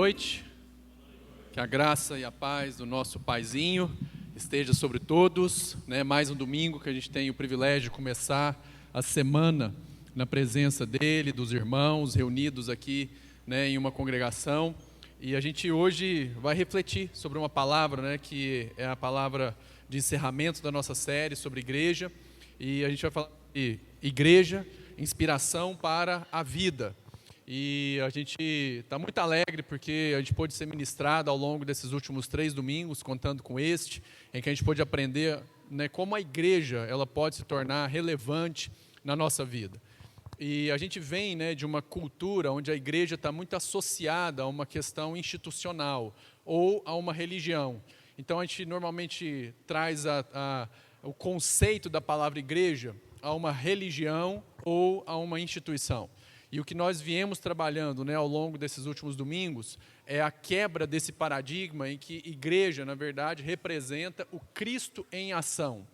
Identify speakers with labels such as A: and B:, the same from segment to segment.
A: noite, que a graça e a paz do nosso Paizinho esteja sobre todos, Mais um domingo que a gente tem o privilégio de começar a semana na presença dele, dos irmãos reunidos aqui, em uma congregação. E a gente hoje vai refletir sobre uma palavra, que é a palavra de encerramento da nossa série sobre igreja. E a gente vai falar de igreja, inspiração para a vida. E a gente está muito alegre porque a gente pôde ser ministrado ao longo desses últimos 3 domingos, contando com este, em que a gente pôde aprender como a igreja ela pode se tornar relevante na nossa vida. E a gente vem de uma cultura onde a igreja está muito associada a uma questão institucional ou a uma religião. Então a gente normalmente traz o conceito da palavra igreja a uma religião ou a uma instituição. E o que nós viemos trabalhando ao longo desses últimos domingos é a quebra desse paradigma em que igreja, na verdade, representa o Cristo em ação.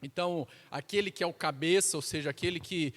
A: Então, aquele que é o cabeça, ou seja, aquele que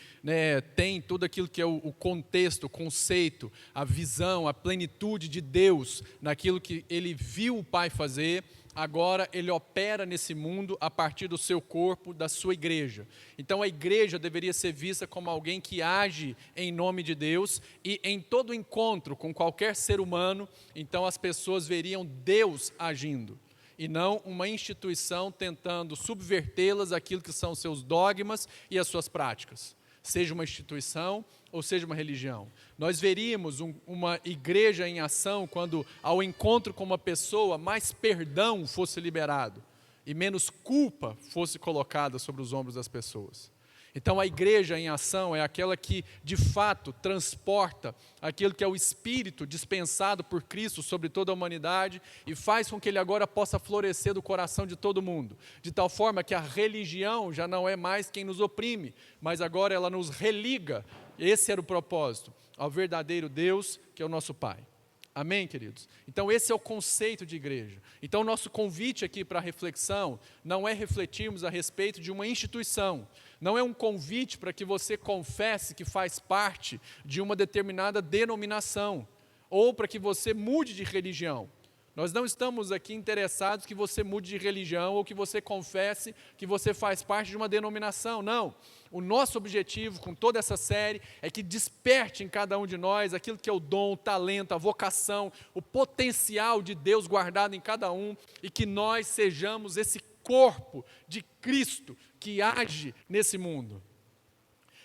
A: tem tudo aquilo que é o contexto, o conceito, a visão, a plenitude de Deus naquilo que ele viu o Pai fazer, agora ele opera nesse mundo a partir do seu corpo, da sua igreja. Então a igreja deveria ser vista como alguém que age em nome de Deus, e em todo encontro com qualquer ser humano, então as pessoas veriam Deus agindo, e não uma instituição tentando subvertê-las aquilo que são seus dogmas e as suas práticas, seja uma instituição ou seja uma religião. Nós veríamos uma igreja em ação quando, ao encontro com uma pessoa, mais perdão fosse liberado e menos culpa fosse colocada sobre os ombros das pessoas. Então a igreja em ação é aquela que de fato transporta aquilo que é o Espírito dispensado por Cristo sobre toda a humanidade e faz com que ele agora possa florescer do coração de todo mundo, de tal forma que a religião já não é mais quem nos oprime, mas agora ela nos religa. Esse era o propósito, ao verdadeiro Deus que é o nosso Pai. Amém, queridos? Então esse é o conceito de igreja. Então o nosso convite aqui para a reflexão não é refletirmos a respeito de uma instituição, não é um convite para que você confesse que faz parte de uma determinada denominação, ou para que você mude de religião. Nós não estamos aqui interessados que você mude de religião ou que você confesse que você faz parte de uma denominação, não. O nosso objetivo com toda essa série é que desperte em cada um de nós aquilo que é o dom, o talento, a vocação, o potencial de Deus guardado em cada um, e que nós sejamos esse corpo de Cristo que age nesse mundo.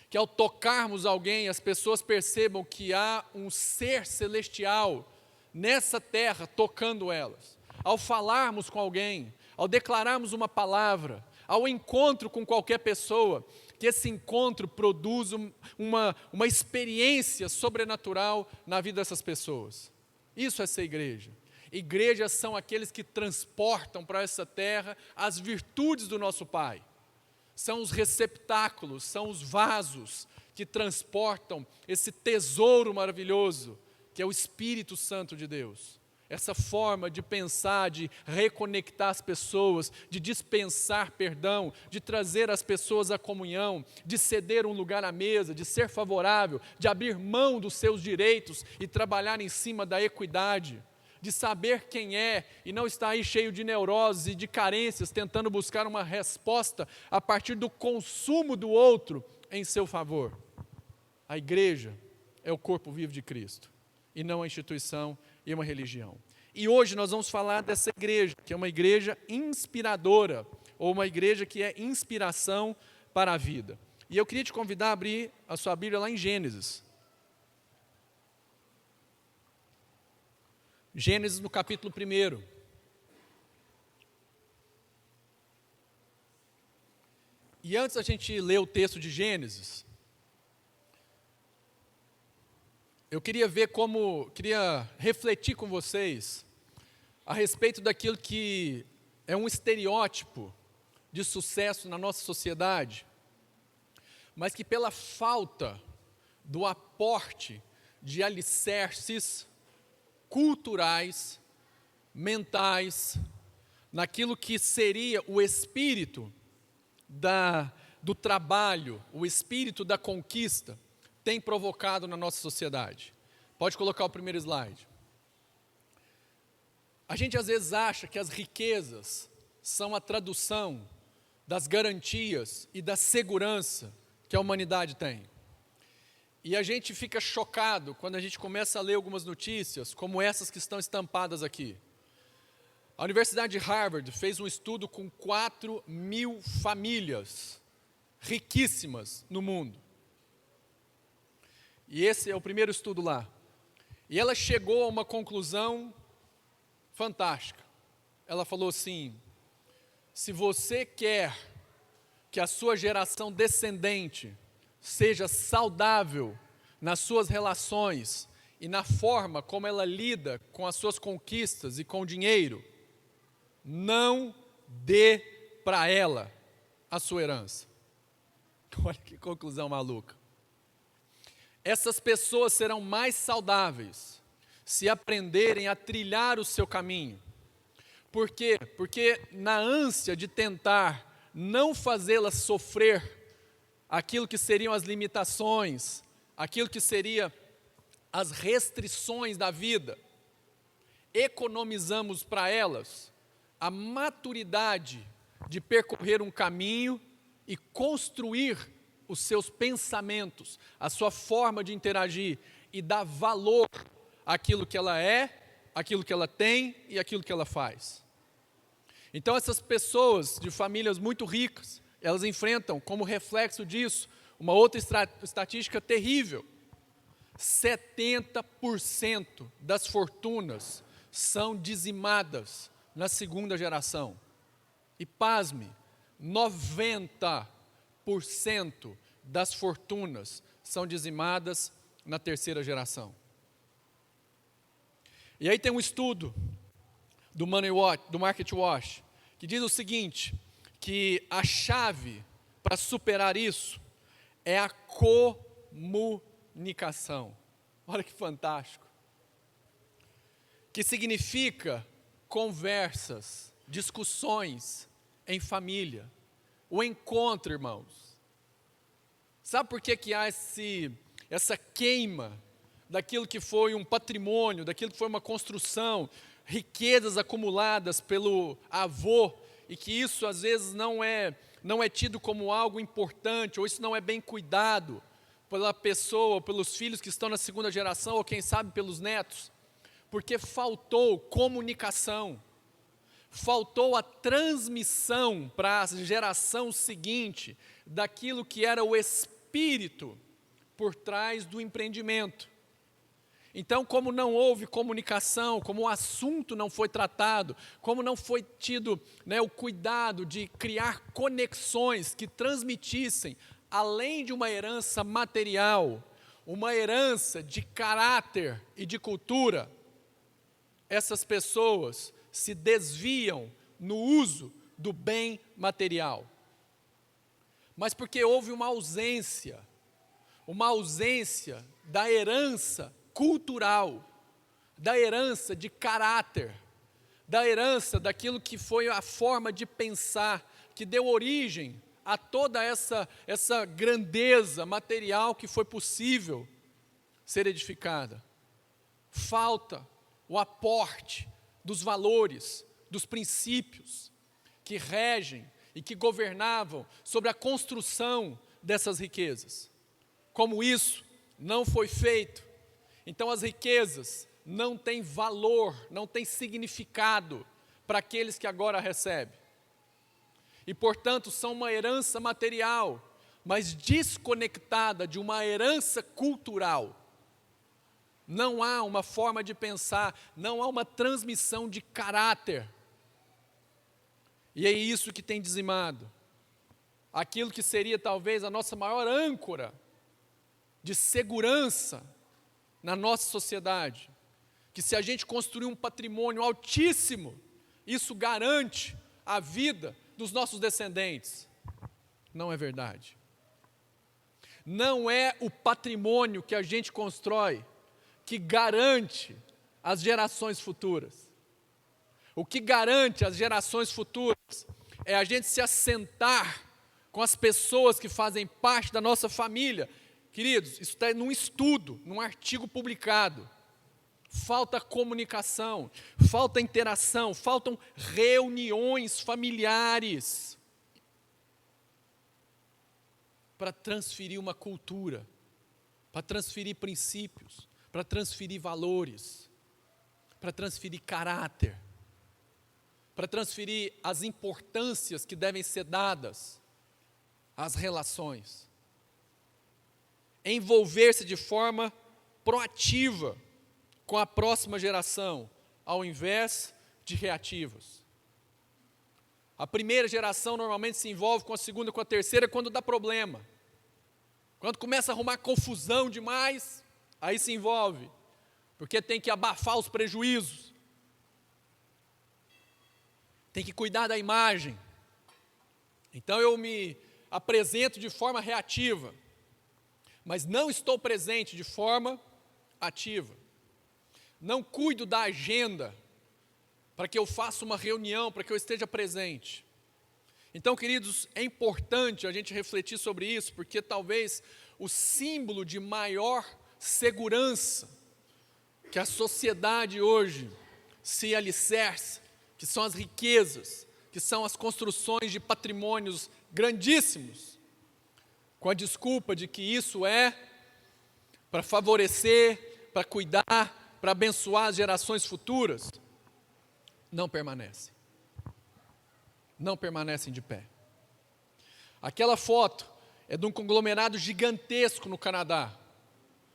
A: Que ao tocarmos alguém, as pessoas percebam que há um ser celestial nessa terra tocando elas. Ao falarmos com alguém, ao declararmos uma palavra, ao encontro com qualquer pessoa, que esse encontro produza uma experiência sobrenatural na vida dessas pessoas. Isso é ser igreja. Igrejas são aqueles que transportam para essa terra as virtudes do nosso Pai. São os receptáculos, são os vasos que transportam esse tesouro maravilhoso, que é o Espírito Santo de Deus. Essa forma de pensar, de reconectar as pessoas, de dispensar perdão, de trazer as pessoas à comunhão, de ceder um lugar à mesa, de ser favorável, de abrir mão dos seus direitos e trabalhar em cima da equidade, de saber quem é e não estar aí cheio de neuroses e de carências, tentando buscar uma resposta a partir do consumo do outro em seu favor. A igreja é o corpo vivo de Cristo, e não a instituição e uma religião. E hoje nós vamos falar dessa igreja, que é uma igreja inspiradora, ou uma igreja que é inspiração para a vida. E eu queria te convidar a abrir a sua Bíblia lá em Gênesis. Gênesis no capítulo 1. E antes a gente ler o texto de Gênesis, eu queria refletir com vocês a respeito daquilo que é um estereótipo de sucesso na nossa sociedade, mas que pela falta do aporte de alicerces culturais, mentais, naquilo que seria o espírito do trabalho, o espírito da conquista, tem provocado na nossa sociedade. Pode colocar o primeiro slide. A gente às vezes acha que as riquezas são a tradução das garantias e da segurança que a humanidade tem. E a gente fica chocado quando a gente começa a ler algumas notícias, como essas que estão estampadas aqui. A Universidade de Harvard fez um estudo com 4.000 famílias riquíssimas no mundo. E esse é o primeiro estudo lá. E ela chegou a uma conclusão fantástica. Ela falou assim: se você quer que a sua geração descendente seja saudável nas suas relações e na forma como ela lida com as suas conquistas e com o dinheiro, não dê para ela a sua herança. Olha que conclusão maluca. Essas pessoas serão mais saudáveis se aprenderem a trilhar o seu caminho. Por quê? Porque na ânsia de tentar não fazê-las sofrer aquilo que seriam as limitações, aquilo que seria as restrições da vida, economizamos para elas a maturidade de percorrer um caminho e construir os seus pensamentos, a sua forma de interagir e dar valor àquilo que ela é, àquilo que ela tem e àquilo que ela faz. Então essas pessoas de famílias muito ricas, elas enfrentam como reflexo disso uma outra estatística terrível. 70% das fortunas são dizimadas na segunda geração. E pasme, 90% das fortunas são dizimadas na terceira geração. E aí tem um estudo do Money Watch, do Market Watch, que diz o seguinte, que a chave para superar isso é a comunicação. Olha que fantástico. Que significa conversas, discussões em família, o encontro, irmãos. Sabe por que há essa queima daquilo que foi um patrimônio, daquilo que foi uma construção, riquezas acumuladas pelo avô, e que isso às vezes não é tido como algo importante, ou isso não é bem cuidado pela pessoa, ou pelos filhos que estão na segunda geração, ou quem sabe pelos netos? Porque faltou comunicação, faltou a transmissão para a geração seguinte daquilo que era o espírito por trás do empreendimento. Então, como não houve comunicação, como o assunto não foi tratado, como não foi tido o cuidado de criar conexões que transmitissem, além de uma herança material, uma herança de caráter e de cultura, essas pessoas se desviam no uso do bem material. Mas porque houve uma ausência da herança cultural, da herança de caráter, da herança daquilo que foi a forma de pensar, que deu origem a toda essa grandeza material que foi possível ser edificada. Falta o aporte dos valores, dos princípios que regem e que governavam sobre a construção dessas riquezas. Como isso não foi feito, então as riquezas não têm valor, não têm significado para aqueles que agora recebem. E portanto são uma herança material, mas desconectada de uma herança cultural. Não há uma forma de pensar, não há uma transmissão de caráter. E é isso que tem dizimado. Aquilo que seria talvez a nossa maior âncora de segurança na nossa sociedade, que se a gente construir um patrimônio altíssimo, isso garante a vida dos nossos descendentes. Não é verdade. Não é o patrimônio que a gente constrói que garante as gerações futuras. O que garante as gerações futuras é a gente se assentar com as pessoas que fazem parte da nossa família. Queridos, isso está num estudo, num artigo publicado. falta comunicação, falta interação, faltam reuniões familiares para transferir uma cultura, para transferir princípios, para transferir valores, para transferir caráter, para transferir as importâncias que devem ser dadas às relações. Envolver-se de forma proativa com a próxima geração, ao invés de reativas. A primeira geração normalmente se envolve com a segunda e com a terceira quando dá problema. Quando começa a arrumar confusão demais, aí se envolve, porque tem que abafar os prejuízos. Tem que cuidar da imagem. Então eu me apresento de forma reativa, mas não estou presente de forma ativa. Não cuido da agenda para que eu faça uma reunião, para que eu esteja presente. Então, queridos, é importante a gente refletir sobre isso, porque talvez o símbolo de maior segurança que a sociedade hoje se alicerça, que são as riquezas, que são as construções de patrimônios grandíssimos, com a desculpa de que isso é para favorecer, para cuidar, para abençoar as gerações futuras, não permanecem. Não permanecem de pé. Aquela foto é de um conglomerado gigantesco no Canadá,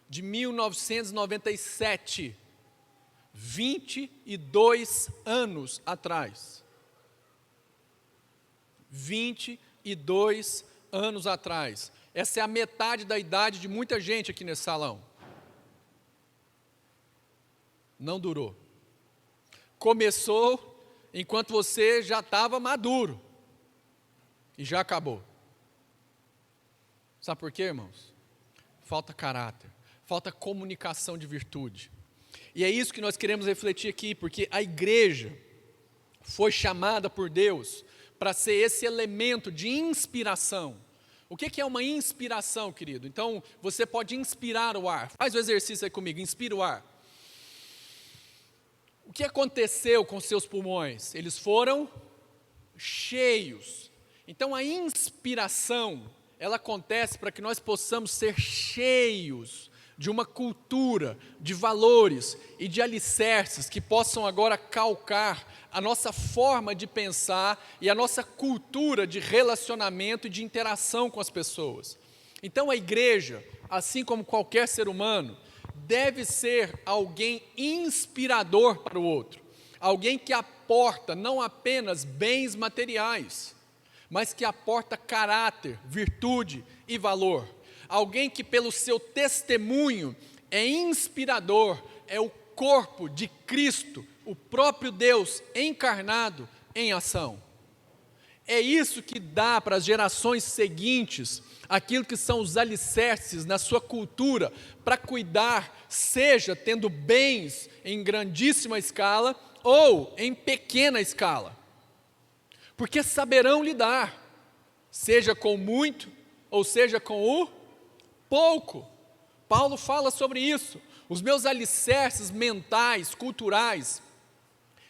A: de 1997, 22 anos atrás. 22 anos atrás. Essa é a metade da idade de muita gente aqui nesse salão. Não durou. Começou enquanto você já estava maduro e já acabou. Sabe por quê, irmãos? Falta caráter, falta comunicação de virtude. E é isso que nós queremos refletir aqui, porque a igreja foi chamada por Deus para ser esse elemento de inspiração. O que é uma inspiração, querido? Então, você pode inspirar o ar. Faz o exercício aí comigo, inspira o ar. O que aconteceu com seus pulmões? Eles foram cheios. Então, a inspiração, ela acontece para que nós possamos ser cheios de uma cultura, de valores e de alicerces que possam agora calcar a nossa forma de pensar e a nossa cultura de relacionamento e de interação com as pessoas. Então a igreja, assim como qualquer ser humano, deve ser alguém inspirador para o outro, alguém que aporta não apenas bens materiais, mas que aporta caráter, virtude e valor. Alguém que pelo seu testemunho é inspirador, é o corpo de Cristo, o próprio Deus encarnado em ação. É isso que dá para as gerações seguintes, aquilo que são os alicerces na sua cultura, para cuidar, seja tendo bens em grandíssima escala ou em pequena escala. Porque saberão lidar, seja com muito ou seja com o pouco. Paulo fala sobre isso. Os meus alicerces mentais, culturais,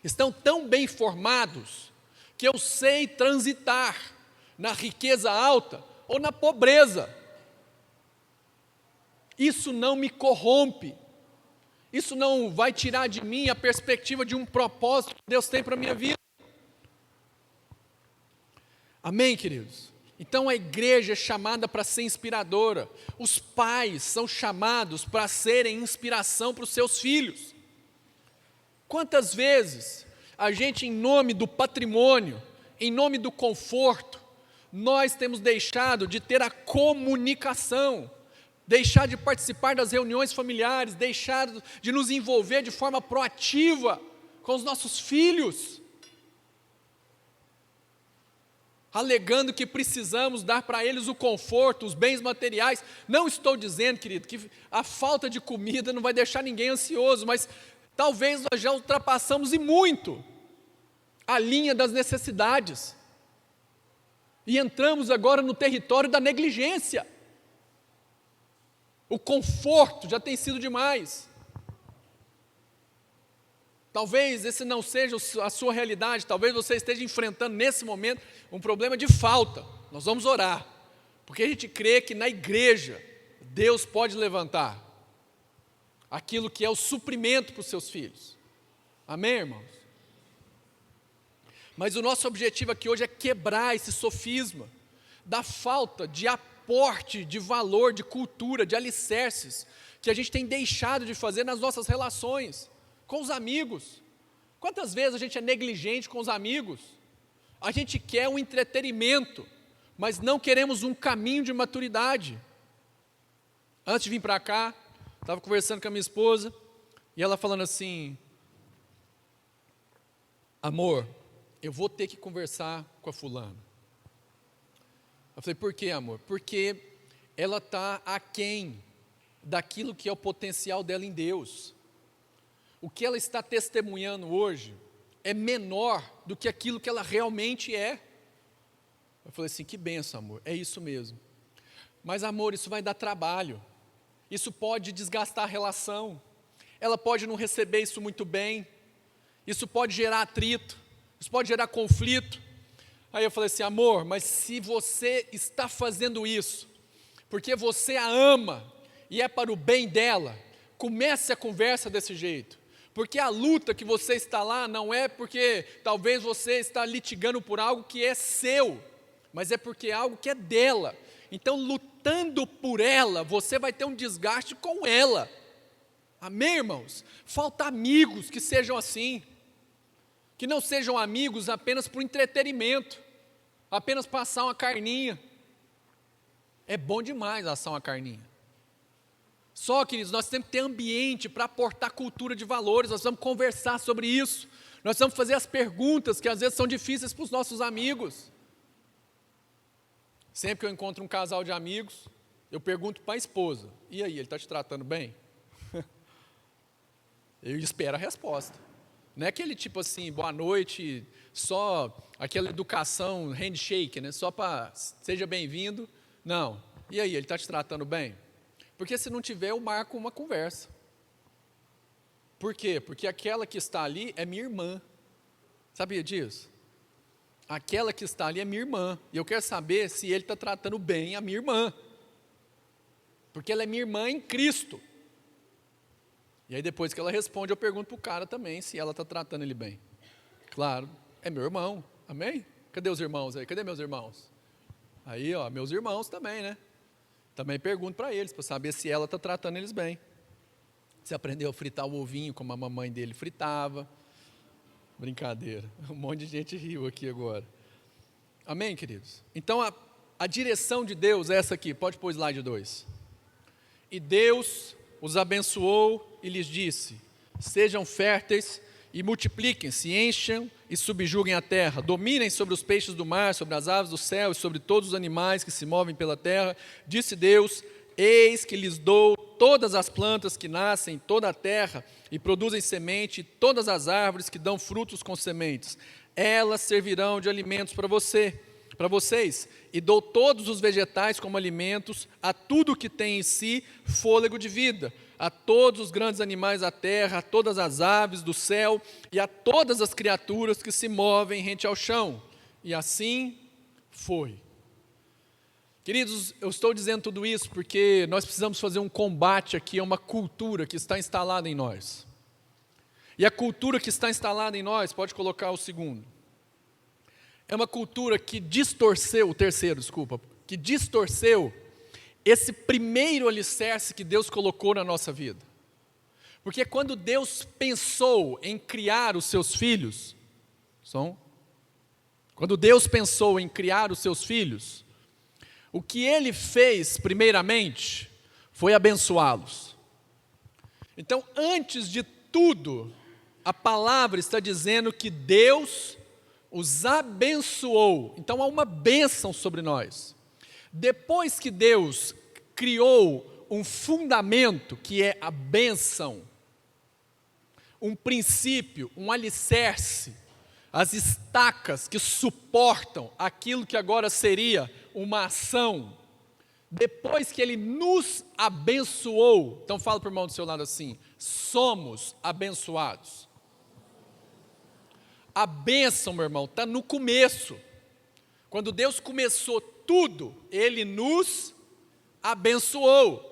A: estão tão bem formados que eu sei transitar na riqueza alta ou na pobreza. Isso não me corrompe. Isso não vai tirar de mim a perspectiva de um propósito que Deus tem para a minha vida. Amém, queridos? Então a igreja é chamada para ser inspiradora. Os pais são chamados para serem inspiração para os seus filhos. Quantas vezes a gente, em nome do patrimônio, em nome do conforto, nós temos deixado de ter a comunicação, deixar de participar das reuniões familiares, deixar de nos envolver de forma proativa com os nossos filhos, alegando que precisamos dar para eles o conforto, os bens materiais. Não estou dizendo, querido, que a falta de comida não vai deixar ninguém ansioso, mas talvez nós já ultrapassamos e muito a linha das necessidades e entramos agora no território da negligência. O conforto já tem sido demais. Talvez esse não seja a sua realidade, talvez você esteja enfrentando nesse momento um problema de falta. Nós vamos orar, porque a gente crê que na igreja Deus pode levantar aquilo que é o suprimento para os seus filhos. Amém, irmãos? Mas o nosso objetivo aqui hoje é quebrar esse sofisma da falta de aporte, de valor, de cultura, de alicerces que a gente tem deixado de fazer nas nossas relações com os amigos. Quantas vezes a gente é negligente com os amigos? A gente quer um entretenimento, mas não queremos um caminho de maturidade. Antes de vir para cá, estava conversando com a minha esposa, e ela falando assim: amor, eu vou ter que conversar com a fulana. Eu falei: por quê, amor? Porque ela está aquém daquilo que é o potencial dela em Deus. O que ela está testemunhando hoje é menor do que aquilo que ela realmente é. Eu falei assim: que bênção, amor, é isso mesmo. Mas, amor, isso vai dar trabalho, isso pode desgastar a relação, ela pode não receber isso muito bem, isso pode gerar atrito, isso pode gerar conflito. Aí eu falei assim: amor, mas se você está fazendo isso porque você a ama e é para o bem dela, comece a conversa desse jeito. Porque a luta que você está lá não é porque talvez você está litigando por algo que é seu, mas é porque é algo que é dela. Então, lutando por ela, você vai ter um desgaste com ela. Amém, irmãos? Falta amigos que sejam assim, que não sejam amigos apenas por entretenimento, apenas passar uma carninha. É bom demais assar uma carninha. Só, queridos, nós temos que ter ambiente para aportar cultura de valores, nós vamos conversar sobre isso, nós vamos fazer as perguntas que às vezes são difíceis para os nossos amigos. Sempre que eu encontro um casal de amigos, eu pergunto para a esposa: e aí, ele está te tratando bem? Eu espero a resposta. Não é aquele tipo assim, boa noite, só aquela educação, handshake, né? Só para seja bem-vindo. Não. E aí, ele está te tratando bem? Porque se não tiver, eu marco uma conversa. Por quê? Porque aquela que está ali é minha irmã. Sabia disso? Aquela que está ali é minha irmã. E eu quero saber se ele está tratando bem a minha irmã. Porque ela é minha irmã em Cristo. E aí depois que ela responde, eu pergunto para o cara também se ela está tratando ele bem. Claro, é meu irmão. Amém? Cadê os irmãos aí? Cadê meus irmãos? Aí, ó, meus irmãos também, né? Também pergunto para eles, para saber se ela está tratando eles bem. Se aprendeu a fritar o ovinho como a mamãe dele fritava. Brincadeira, um monte de gente riu aqui agora. Amém, queridos? Então, a direção de Deus é essa aqui, pode pôr o slide 2. E Deus os abençoou e lhes disse: sejam férteis e multipliquem-se, encham e subjuguem a terra, dominem sobre os peixes do mar, sobre as aves do céu e sobre todos os animais que se movem pela terra. Disse Deus: eis que lhes dou todas as plantas que nascem em toda a terra e produzem semente, e todas as árvores que dão frutos com sementes. Elas servirão de alimentos para vocês, e dou todos os vegetais como alimentos a tudo que tem em si fôlego de vida, a todos os grandes animais da terra, a todas as aves do céu e a todas as criaturas que se movem rente ao chão. E assim foi. Queridos, eu estou dizendo tudo isso porque nós precisamos fazer um combate aqui a uma cultura que está instalada em nós. E a cultura que está instalada em nós, pode colocar o segundo, é uma cultura que distorceu, o terceiro, desculpa, que distorceu esse primeiro alicerce que Deus colocou na nossa vida. Porque quando Deus pensou em criar os seus filhos, quando Deus pensou em criar os seus filhos, o que Ele fez primeiramente foi abençoá-los. Então, antes de tudo, a palavra está dizendo que Deus os abençoou. Então há uma bênção sobre nós. Depois que Deus criou um fundamento, que é a bênção, um princípio, um alicerce, as estacas que suportam aquilo que agora seria uma ação, depois que Ele nos abençoou, então fala para o irmão do seu lado assim: somos abençoados. A bênção, meu irmão, está no começo. Quando Deus começou tudo, Ele nos abençoou.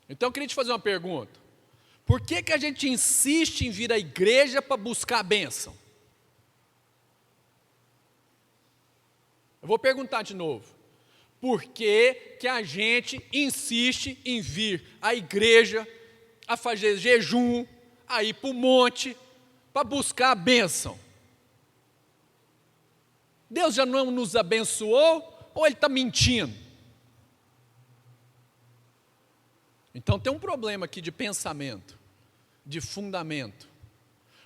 A: Então eu queria te fazer uma pergunta. Por que a gente insiste em vir à igreja para buscar a bênção? Eu vou perguntar de novo. Por que a gente insiste em vir à igreja, a fazer jejum, a ir para o monte, para buscar a bênção? Deus já não nos abençoou ou Ele está mentindo? Então tem um problema aqui de pensamento, de fundamento.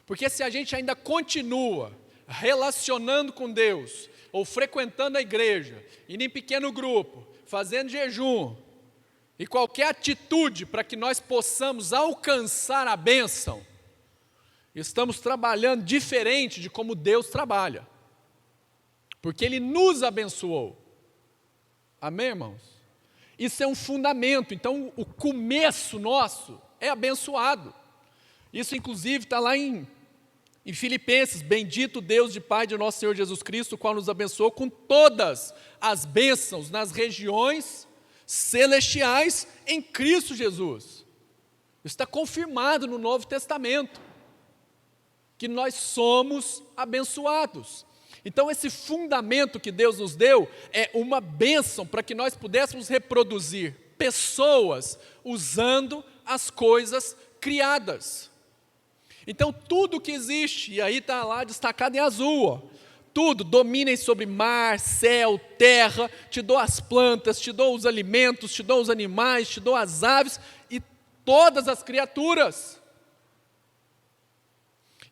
A: Porque se a gente ainda continua relacionando com Deus, ou frequentando a igreja, indo em pequeno grupo, fazendo jejum, e qualquer atitude para que nós possamos alcançar a bênção, estamos trabalhando diferente de como Deus trabalha. Porque Ele nos abençoou. Amém, irmãos? Isso é um fundamento. Então o começo nosso é abençoado. Isso inclusive está lá em Filipenses: bendito Deus de Pai de nosso Senhor Jesus Cristo, o qual nos abençoou com todas as bênçãos nas regiões celestiais em Cristo Jesus. Isso está confirmado no Novo Testamento, que nós somos abençoados. Então esse fundamento que Deus nos deu é uma bênção para que nós pudéssemos reproduzir pessoas usando as coisas criadas. Então tudo que existe, e aí está lá destacado em azul, ó, tudo, dominem sobre mar, céu, terra, te dou as plantas, te dou os alimentos, te dou os animais, te dou as aves e todas as criaturas.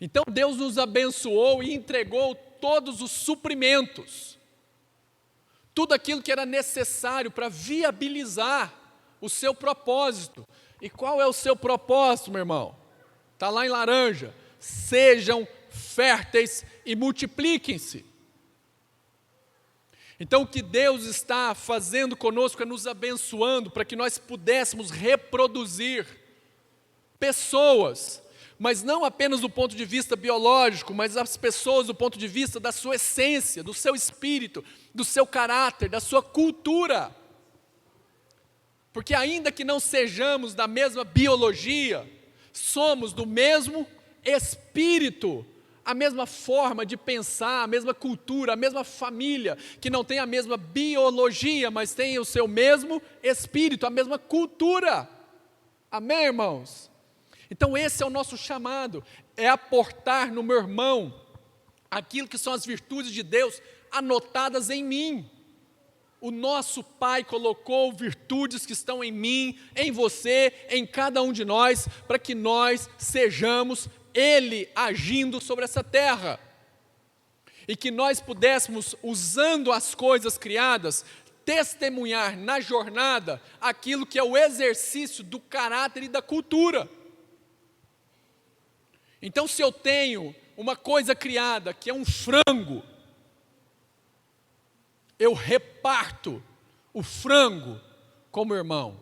A: Então Deus nos abençoou e entregou todos os suprimentos, tudo aquilo que era necessário para viabilizar o seu propósito. E qual é o seu propósito, meu irmão? Está lá em laranja: sejam férteis e multipliquem-se. Então o que Deus está fazendo conosco é nos abençoando para que nós pudéssemos reproduzir pessoas, mas não apenas do ponto de vista biológico, mas as pessoas do ponto de vista da sua essência, do seu espírito, do seu caráter, da sua cultura. Porque ainda que não sejamos da mesma biologia, somos do mesmo espírito, a mesma forma de pensar, a mesma cultura, a mesma família, que não tem a mesma biologia, mas tem o seu mesmo espírito, a mesma cultura. Amém, irmãos? Então esse é o nosso chamado, é aportar no meu irmão aquilo que são as virtudes de Deus anotadas em mim. O nosso Pai colocou virtudes que estão em mim, em você, em cada um de nós, para que nós sejamos Ele agindo sobre essa terra. E que nós pudéssemos, usando as coisas criadas, testemunhar na jornada aquilo que é o exercício do caráter e da cultura. Então, se eu tenho uma coisa criada, que é um frango, eu reparto o frango com o meu irmão.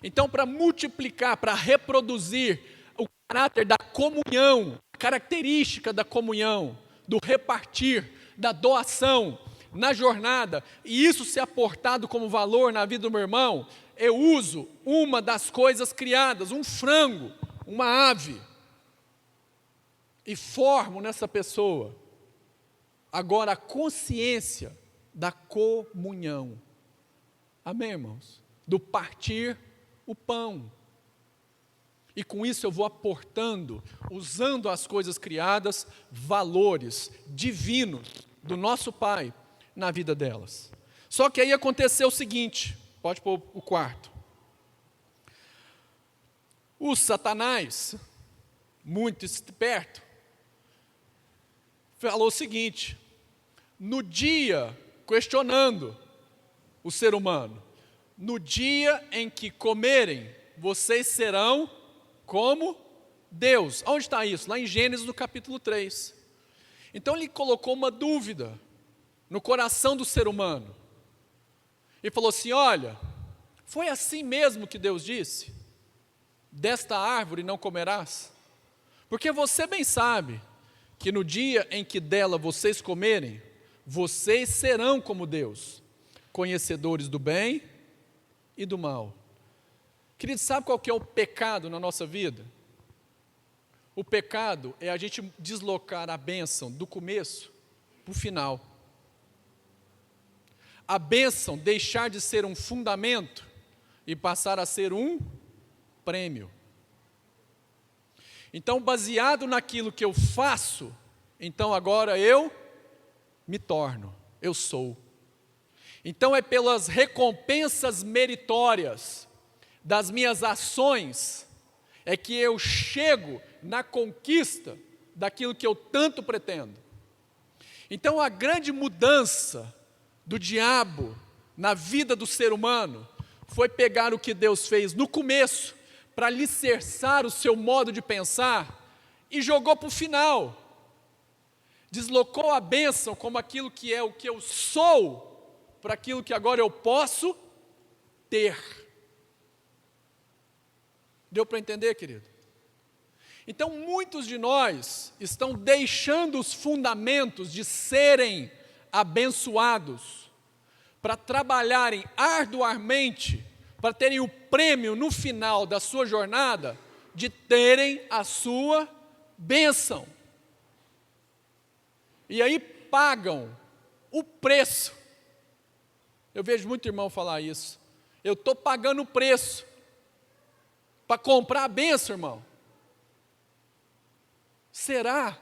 A: Então, para multiplicar, para reproduzir o caráter da comunhão, a característica da comunhão, do repartir, da doação na jornada, e isso ser aportado como valor na vida do meu irmão, eu uso uma das coisas criadas, um frango, uma ave, e formo nessa pessoa agora a consciência da comunhão. Amém, irmãos? Do partir o pão. E com isso eu vou aportando, usando as coisas criadas, valores divinos do nosso Pai na vida delas. Só que aí aconteceu o seguinte, pode pôr o quarto. O Satanás, muito esperto, falou o seguinte, no dia, questionando o ser humano, no dia em que comerem, vocês serão como Deus. Onde está isso? Lá em Gênesis, no capítulo 3. Então ele colocou uma dúvida no coração do ser humano. E falou assim, olha, foi assim mesmo que Deus disse? Desta árvore não comerás? Porque você bem sabe que no dia em que dela vocês comerem, vocês serão como Deus, conhecedores do bem e do mal. Querido, sabe qual que é o pecado na nossa vida? O pecado é a gente deslocar a bênção do começo para o final. A bênção deixar de ser um fundamento e passar a ser um prêmio. Então, baseado naquilo que eu faço, então agora eu me torno, eu sou. Então é pelas recompensas meritórias das minhas ações, é que eu chego na conquista daquilo que eu tanto pretendo. Então a grande mudança do diabo na vida do ser humano foi pegar o que Deus fez no começo para alicerçar o seu modo de pensar e jogou para o final. Deslocou a bênção como aquilo que é o que eu sou para aquilo que agora eu posso ter. Deu para entender, querido? Então muitos de nós estão deixando os fundamentos de serem abençoados para trabalharem arduamente, para terem o prêmio no final da sua jornada, de terem a sua bênção. E aí pagam o preço. Eu vejo muito irmão falar isso. Eu estou pagando o preço para comprar a bênção, irmão. Será?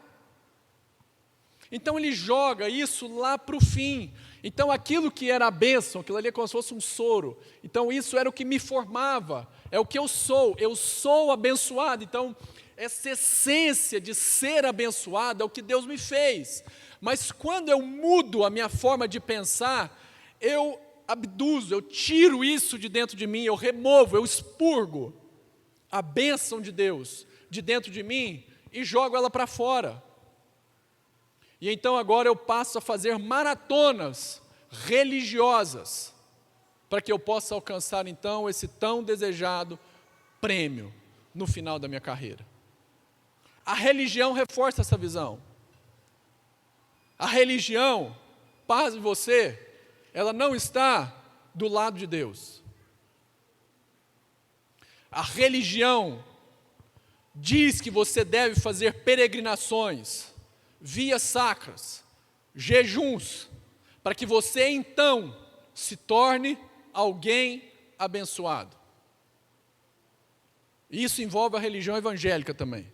A: Então ele joga isso lá para o fim. Então aquilo que era a bênção, aquilo ali é como se fosse um soro. Então isso era o que me formava, é o que eu sou abençoado. Então essa essência de ser abençoado é o que Deus me fez. Mas quando eu mudo a minha forma de pensar, eu abduzo, eu tiro isso de dentro de mim, eu removo, eu expurgo a bênção de Deus de dentro de mim e jogo ela para fora. E então agora eu passo a fazer maratonas religiosas, para que eu possa alcançar então esse tão desejado prêmio no final da minha carreira. A religião reforça essa visão. A religião, paz em você, ela não está do lado de Deus. A religião diz que você deve fazer peregrinações, vias sacras, jejuns, para que você então se torne alguém abençoado. Isso envolve a religião evangélica também.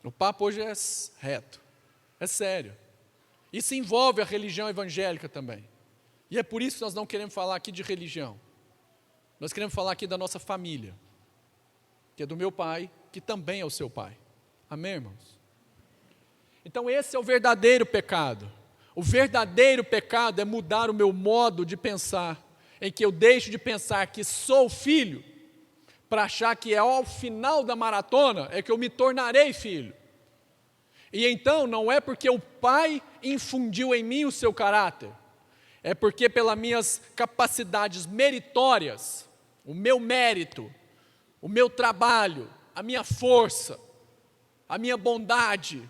A: O papo hoje é reto, é sério. Isso envolve a religião evangélica também. E é por isso que nós não queremos falar aqui de religião. Nós queremos falar aqui da nossa família, que é do meu pai, que também é o seu pai. Amém, irmãos? Então esse é o verdadeiro pecado. O verdadeiro pecado é mudar o meu modo de pensar, em que eu deixo de pensar que sou filho, para achar que é ao final da maratona é que eu me tornarei filho. E então não é porque o pai infundiu em mim o seu caráter, é porque pelas minhas capacidades meritórias, o meu mérito, o meu trabalho, a minha força, a minha bondade,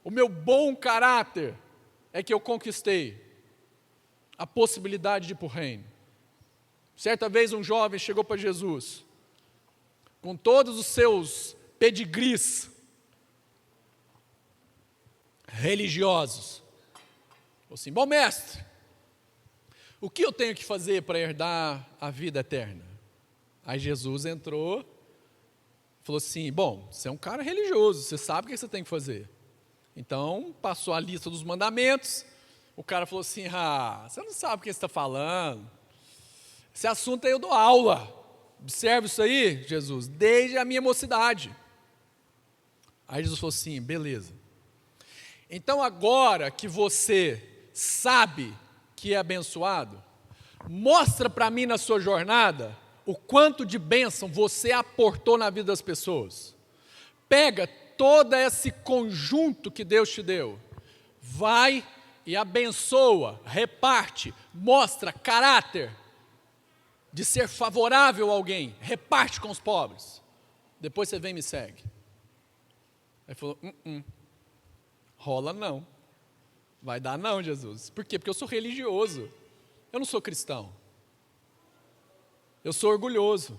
A: o meu bom caráter, é que eu conquistei a possibilidade de ir para o reino. Certa vez um jovem chegou para Jesus, com todos os seus pedigrees religiosos. Falou assim: bom mestre, o que eu tenho que fazer para herdar a vida eterna? Aí Jesus entrou, falou assim: bom, você é um cara religioso, você sabe o que você tem que fazer. Então, passou a lista dos mandamentos, o cara falou assim: você não sabe o que você está falando, esse assunto aí eu dou aula, observe isso aí, Jesus, desde a minha mocidade. Aí Jesus falou assim: beleza, então agora que você sabe que é abençoado, mostra para mim na sua jornada o quanto de bênção você aportou na vida das pessoas. Pega todo esse conjunto que Deus te deu, vai e abençoa, reparte, mostra caráter de ser favorável a alguém, reparte com os pobres, depois você vem e me segue. Aí falou, rola não. Vai dar não, Jesus. Por quê? Porque eu sou religioso. Eu não sou cristão. Eu sou orgulhoso.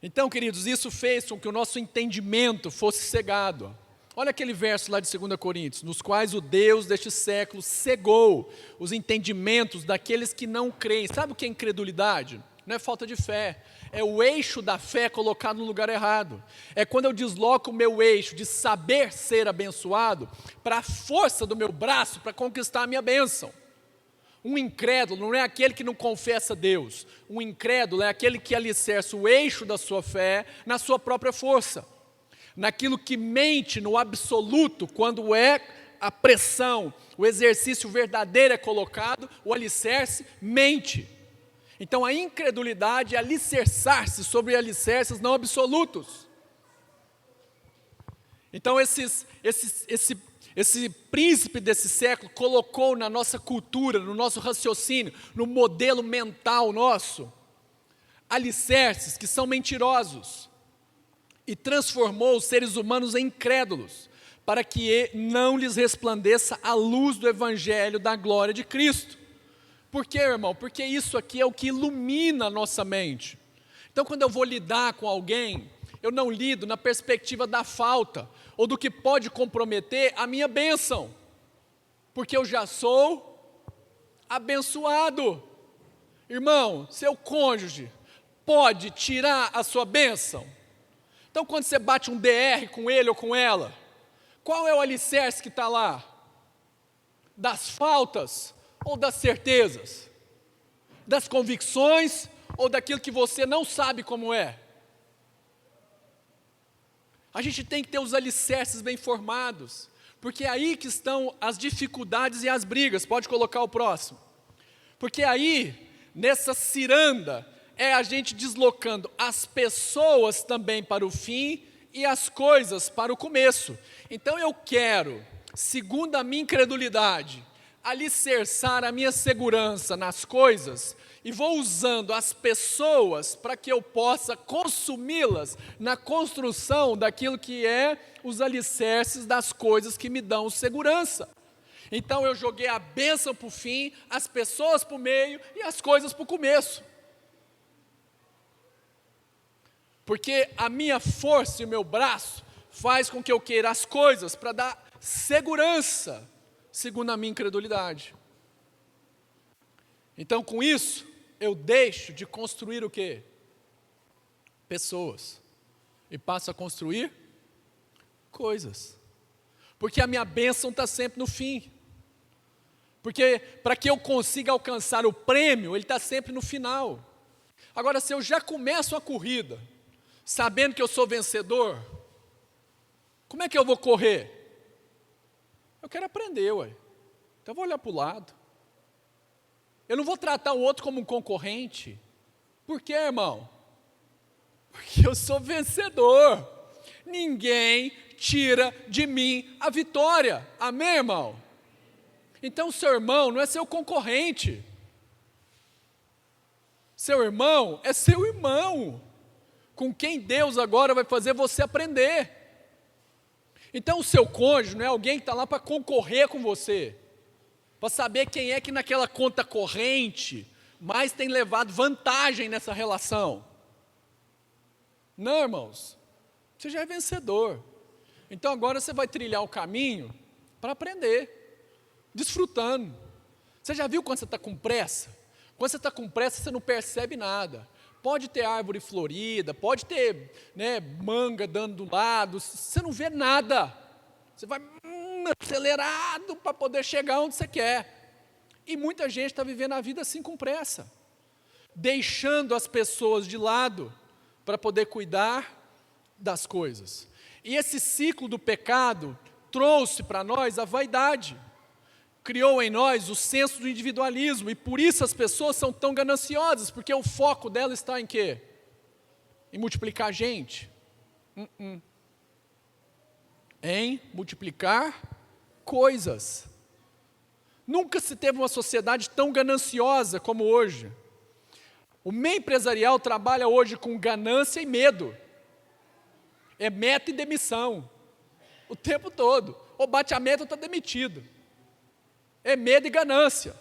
A: Então, queridos, isso fez com que o nosso entendimento fosse cegado. Olha aquele verso lá de 2 Coríntios, nos quais o Deus deste século cegou os entendimentos daqueles que não creem. Sabe o que é incredulidade? Não é falta de fé, é o eixo da fé colocado no lugar errado. É quando eu desloco o meu eixo de saber ser abençoado para a força do meu braço para conquistar a minha bênção. Um incrédulo não é aquele que não confessa Deus. Um incrédulo é aquele que alicerça o eixo da sua fé na sua própria força. Naquilo que mente no absoluto, quando é a pressão, o exercício verdadeiro é colocado, o alicerce mente. Então a incredulidade é alicerçar-se sobre alicerces não absolutos. Então esse príncipe desse século colocou na nossa cultura, no nosso raciocínio, no modelo mental nosso, alicerces que são mentirosos e transformou os seres humanos em incrédulos, para que não lhes resplandeça a luz do evangelho da glória de Cristo. Por quê, irmão? Porque isso aqui é o que ilumina a nossa mente. Então, quando eu vou lidar com alguém, eu não lido na perspectiva da falta, ou do que pode comprometer a minha bênção, porque eu já sou abençoado. Irmão, seu cônjuge pode tirar a sua bênção? Então, quando você bate um DR com ele ou com ela, qual é o alicerce que está lá? Das faltas ou das certezas? Das convicções ou daquilo que você não sabe como é? A gente tem que ter os alicerces bem formados, porque é aí que estão as dificuldades e as brigas. Pode colocar o próximo. Porque aí, nessa ciranda, é a gente deslocando as pessoas também para o fim e as coisas para o começo. Então eu quero, segundo a minha incredulidade, alicerçar a minha segurança nas coisas e vou usando as pessoas para que eu possa consumi-las na construção daquilo que é os alicerces das coisas que me dão segurança. Então eu joguei a bênção para o fim, as pessoas para o meio e as coisas para o começo. Porque a minha força e o meu braço faz com que eu queira as coisas para dar segurança, segundo a minha incredulidade. Então, com isso, eu deixo de construir o quê? Pessoas. E passo a construir coisas. Porque a minha bênção está sempre no fim. Porque para que eu consiga alcançar o prêmio, ele está sempre no final. Agora, se eu já começo a corrida, sabendo que eu sou vencedor, como é que eu vou correr? Eu quero aprender, ué. Então eu vou olhar para o lado. Eu não vou tratar o outro como um concorrente. Por quê, irmão? Porque eu sou vencedor. Ninguém tira de mim a vitória. Amém, irmão? Então o seu irmão não é seu concorrente. Seu irmão é seu irmão, com quem Deus agora vai fazer você aprender. Então o seu cônjuge não é alguém que está lá para concorrer com você, para saber quem é que naquela conta corrente mais tem levado vantagem nessa relação. Não, irmãos, você já é vencedor. Então agora você vai trilhar o caminho para aprender, desfrutando. Você já viu quando você está com pressa? Quando você está com pressa, você não percebe nada. Pode ter árvore florida, pode ter manga dando do lado, você não vê nada. Você vai acelerado para poder chegar onde você quer. E muita gente está vivendo a vida assim com pressa, deixando as pessoas de lado para poder cuidar das coisas. E esse ciclo do pecado trouxe para nós a vaidade. Criou em nós o senso do individualismo, e por isso as pessoas são tão gananciosas, porque o foco dela está em quê? Em multiplicar gente. Em multiplicar coisas. Nunca se teve uma sociedade tão gananciosa como hoje. O meio empresarial trabalha hoje com ganância e medo. É meta e demissão. o tempo todo. Ou bate a meta ou está demitido. É medo e ganância.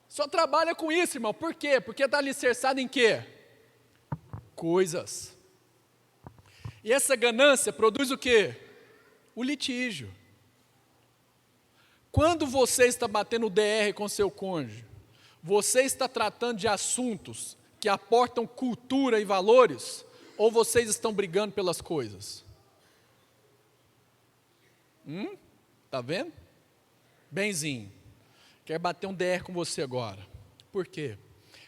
A: Só trabalha com isso, irmão. Por quê? Porque está alicerçado em quê? Coisas. E essa ganância produz o quê? O litígio. Quando você está batendo o DR com seu cônjuge, você está tratando de assuntos que aportam cultura e valores, ou vocês estão brigando pelas coisas? Tá vendo? Benzinho, quero bater um DR com você agora. Por quê?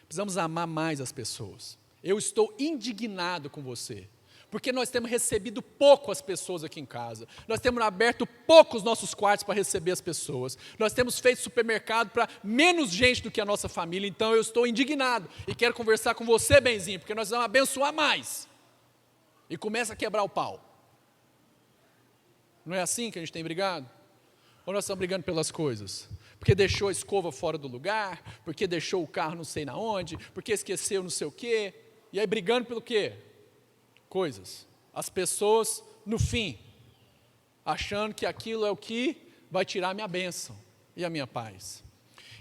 A: Precisamos amar mais as pessoas. Eu estou indignado com você, porque nós temos recebido pouco as pessoas aqui em casa. Nós temos aberto pouco os nossos quartos para receber as pessoas. Nós temos feito supermercado para menos gente do que a nossa família. Então eu estou indignado e quero conversar com você, Benzinho, porque nós vamos abençoar mais. E começa a quebrar o pau. Não é assim que a gente tem brigado? Ou nós estamos brigando pelas coisas? Porque deixou a escova fora do lugar, porque deixou o carro não sei na onde, porque esqueceu não sei o quê. E aí brigando pelo quê? Coisas. As pessoas, no fim, achando que aquilo é o que vai tirar a minha bênção e a minha paz.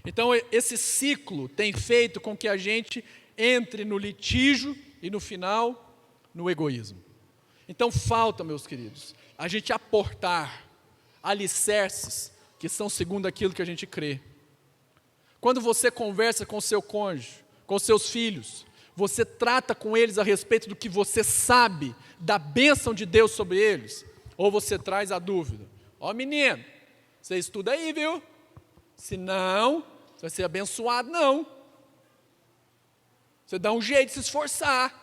A: Então, esse ciclo tem feito com que a gente entre no litígio e, no final, no egoísmo. Então, falta, meus queridos, a gente aportar alicerces que são segundo aquilo que a gente crê. Quando você conversa com seu cônjuge, com seus filhos, você trata com eles a respeito do que você sabe, da bênção de Deus sobre eles, ou você traz a dúvida? Ó menino, você estuda aí, viu? Se não, você vai ser abençoado não. Você dá um jeito de se esforçar,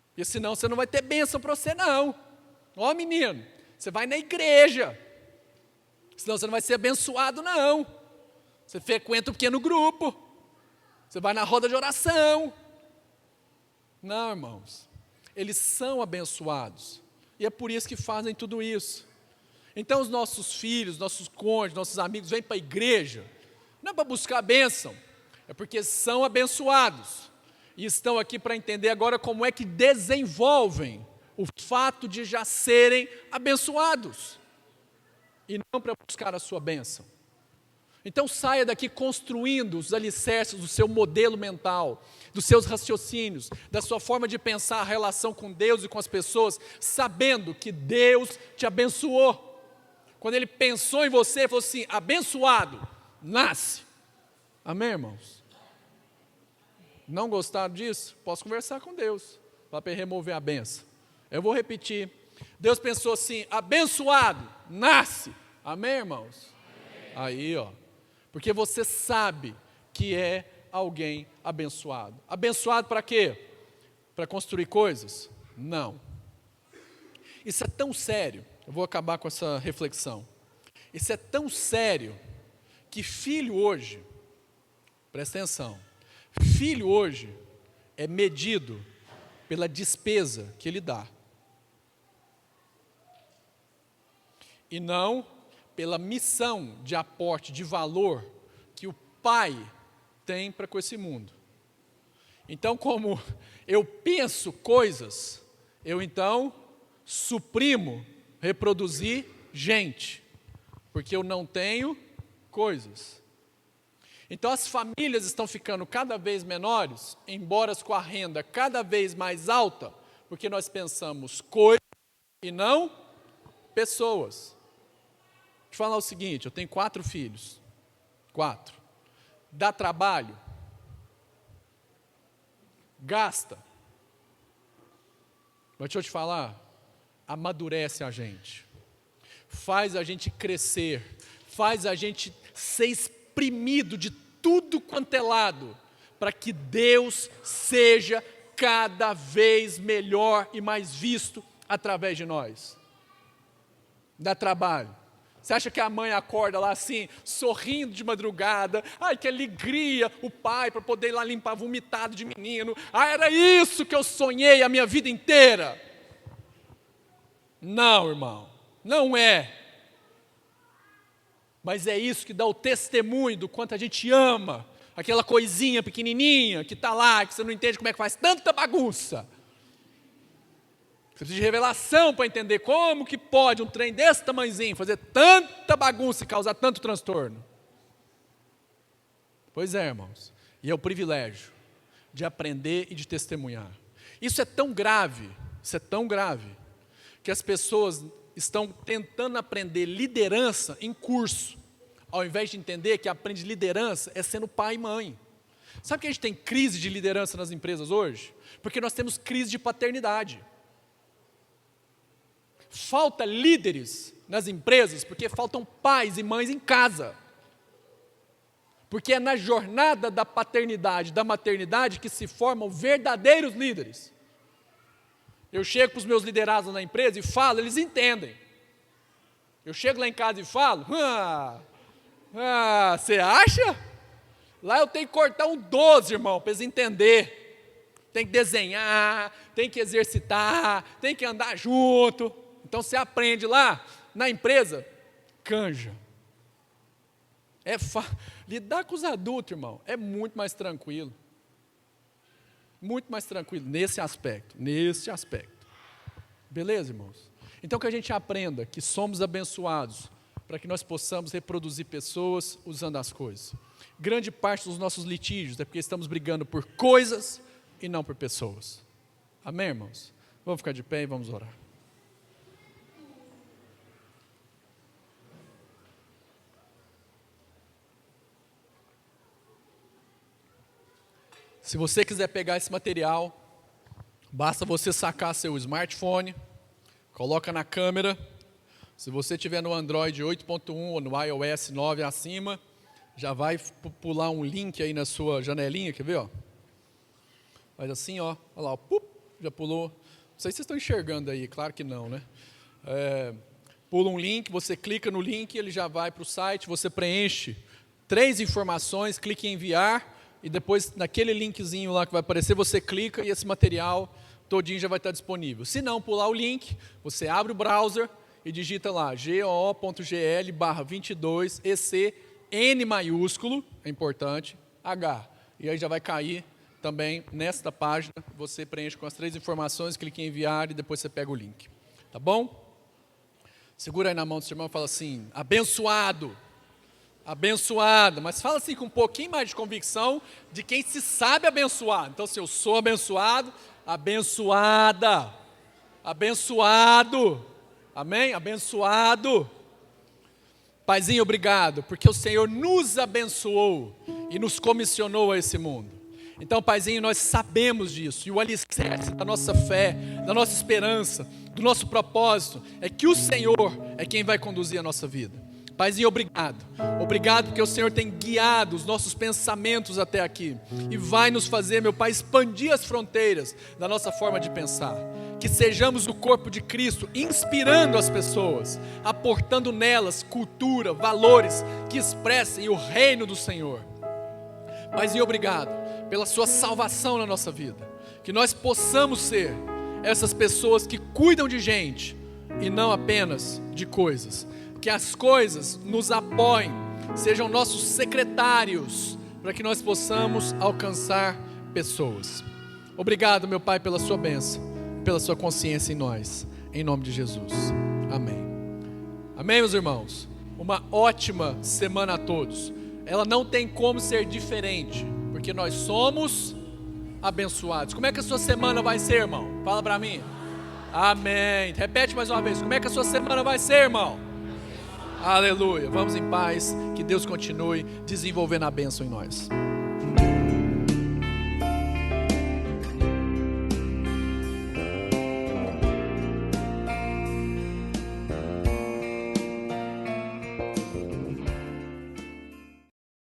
A: porque senão você não vai ter bênção para você não. Ó menino, você vai na igreja, senão você não vai ser abençoado não. Você frequenta um pequeno grupo, você vai na roda de oração. Não, irmãos, eles são abençoados, e é por isso que fazem tudo isso. Então os nossos filhos, nossos cônjuges, nossos amigos vêm para a igreja, não é para buscar a bênção, é porque são abençoados, e estão aqui para entender agora como é que desenvolvem o fato de já serem abençoados, e não para buscar a sua bênção. Então saia daqui construindo os alicerces do seu modelo mental, dos seus raciocínios, da sua forma de pensar a relação com Deus e com as pessoas, sabendo que Deus te abençoou. Quando Ele pensou em você, Ele falou assim, abençoado, nasce. Amém, irmãos? Não gostaram disso? Posso conversar com Deus, para Ele remover a bênção. Eu vou repetir. Deus pensou assim, abençoado, nasce. Amém, irmãos? Amém. Aí, ó. Porque você sabe que é alguém abençoado. Abençoado para quê? Para construir coisas? Não. Isso é tão sério, eu vou acabar com essa reflexão. Isso é tão sério que filho hoje, presta atenção, filho hoje é medido pela despesa que ele dá. E não pela missão de aporte, de valor que o pai tem para com esse mundo. Então, como eu penso coisas, eu então suprimo, reproduzir gente, porque eu não tenho coisas. Então as famílias estão ficando cada vez menores, embora com a renda cada vez mais alta, porque nós pensamos coisas e não pessoas. Deixa eu falar o seguinte, eu tenho 4 filhos. 4. Dá trabalho? Gasta. Mas deixa eu te falar, amadurece a gente. Faz a gente crescer. Faz a gente ser exprimido de tudo quanto é lado, para que Deus seja cada vez melhor e mais visto através de nós. Dá trabalho. Você acha que a mãe acorda lá assim, sorrindo de madrugada, ai que alegria, o pai para poder ir lá limpar vomitado de menino, era isso que eu sonhei a minha vida inteira? Não, irmão, não é. Mas é isso que dá o testemunho do quanto a gente ama, aquela coisinha pequenininha que está lá, que você não entende como é que faz tanta bagunça. Você precisa de revelação para entender como que pode um trem desse tamanhozinho fazer tanta bagunça e causar tanto transtorno. Pois é, irmãos. E é o privilégio de aprender e de testemunhar. Isso é tão grave, que as pessoas estão tentando aprender liderança em curso, ao invés de entender que aprende liderança é sendo pai e mãe. Sabe que a gente tem crise de liderança nas empresas hoje? Porque nós temos crise de paternidade. Falta líderes nas empresas porque faltam pais e mães em casa. Porque é na jornada da paternidade, da maternidade, que se formam verdadeiros líderes. Eu chego para os meus liderados na empresa e falo, eles entendem. Eu chego lá em casa e falo, você acha? Lá eu tenho que cortar um 12, irmão, para eles entenderem. Tem que desenhar, tem que exercitar, tem que andar junto. Então você aprende lá, na empresa, canja. Lidar com os adultos, irmão, é muito mais tranquilo. Muito mais tranquilo, nesse aspecto. Beleza, irmãos? Então que a gente aprenda que somos abençoados, para que nós possamos reproduzir pessoas usando as coisas. Grande parte dos nossos litígios é porque estamos brigando por coisas e não por pessoas. Amém, irmãos? Vamos ficar de pé e vamos orar. Se você quiser pegar esse material, basta você sacar seu smartphone, coloca na câmera. Se você tiver no Android 8.1 ou no iOS 9 acima, já vai pular um link aí na sua janelinha, quer ver? Ó? Faz assim, ó, olha lá, ó, já pulou. Não sei se vocês estão enxergando aí, claro que não, né? Pula um link, você clica no link, ele já vai para o site, você preenche 3 informações, clica em enviar, e depois naquele linkzinho lá que vai aparecer, você clica e esse material todinho já vai estar disponível. Se não pular o link, você abre o browser e digita lá go.gl/22EC N maiúsculo, é importante, H. E aí já vai cair também nesta página, você preenche com as 3 informações, clica em enviar e depois você pega o link. Tá bom? Segura aí na mão do seu irmão e fala assim, abençoado. Abençoada, mas fala assim com um pouquinho mais de convicção de quem se sabe abençoar. Então, se eu sou abençoado, abençoada, abençoado, amém? Abençoado. Paizinho, obrigado, porque o Senhor nos abençoou e nos comissionou a esse mundo. Então, Paizinho, nós sabemos disso, e o alicerce da nossa fé, da nossa esperança, do nosso propósito, é que o Senhor é quem vai conduzir a nossa vida. Paizinho, obrigado. Obrigado porque o Senhor tem guiado os nossos pensamentos até aqui. E vai nos fazer, meu Pai, expandir as fronteiras da nossa forma de pensar. Que sejamos o corpo de Cristo, inspirando as pessoas, aportando nelas cultura, valores que expressem o reino do Senhor. Paizinho, obrigado pela sua salvação na nossa vida. Que nós possamos ser essas pessoas que cuidam de gente e não apenas de coisas. Que as coisas nos apoiem, sejam nossos secretários, para que nós possamos alcançar pessoas. Obrigado, meu Pai, pela sua bênção, pela sua consciência em nós, em nome de Jesus. Amém. Amém, meus irmãos? Uma ótima semana a todos. Ela não tem como ser diferente, porque nós somos abençoados. Como é que a sua semana vai ser, irmão? Fala para mim. Amém. Repete mais uma vez. Como é que a sua semana vai ser, irmão? Aleluia, vamos em paz, que Deus continue desenvolvendo a bênção em nós.